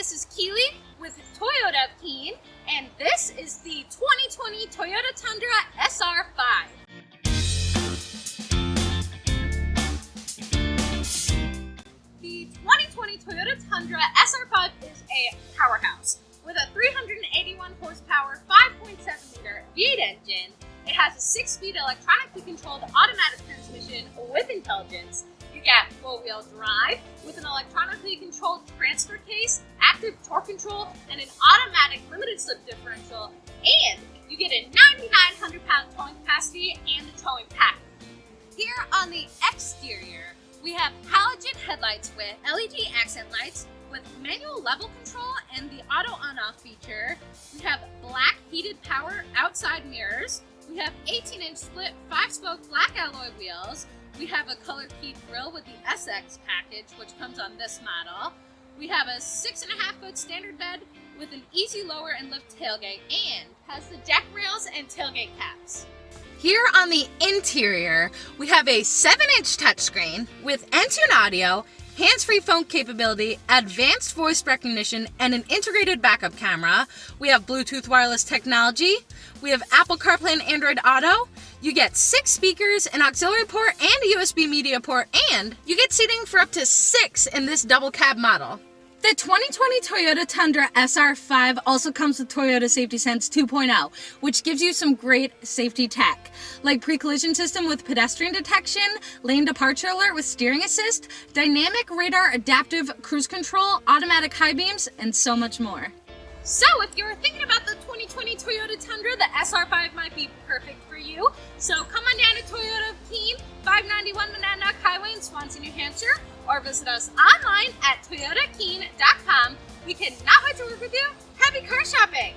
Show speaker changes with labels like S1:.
S1: this is Keely with Toyota of Keene, and this is the 2020 Toyota Tundra SR5. The 2020 Toyota Tundra SR5 is a powerhouse with a 381 horsepower, 5.7 liter V8 engine. It has a 6-speed electronically controlled automatic transmission with intelligence. You get four-wheel drive with an electronically controlled transfer case, active torque control, and an automatic limited slip differential. And you get a 9,900-pound towing capacity and a towing package. Here on the exterior, we have halogen headlights with LED accent lights with manual level control and the auto on-off feature. We have black heated power outside mirrors. We have 18-inch split 5-spoke black alloy wheels. We have a color keyed grille with the SX package, which comes on this model. We have a 6.5-foot standard bed with an easy lower and lift tailgate and has the deck rails and tailgate caps. Here on the interior, we have a 7-inch touchscreen with Entune audio, hands-free phone capability, advanced voice recognition, and an integrated backup camera. We have Bluetooth wireless technology. We have Apple CarPlay and Android Auto. You get 6 speakers, an auxiliary port, and a USB media port, and you get seating for up to 6 in this double cab model. The 2020 Toyota Tundra SR5 also comes with Toyota Safety Sense 2.0, which gives you some great safety tech, like pre-collision system with pedestrian detection, lane departure alert with steering assist, dynamic radar adaptive cruise control, automatic high beams, and so much more. So if you're thinking about the 2020 Toyota Tundra, the SR5 might be perfect for you. So come on down to Toyota of Keene, 591 Monadnock Highway in Swansea, New Hampshire, or visit us online at toyotakeene.com. We cannot wait to work with you. Happy car shopping!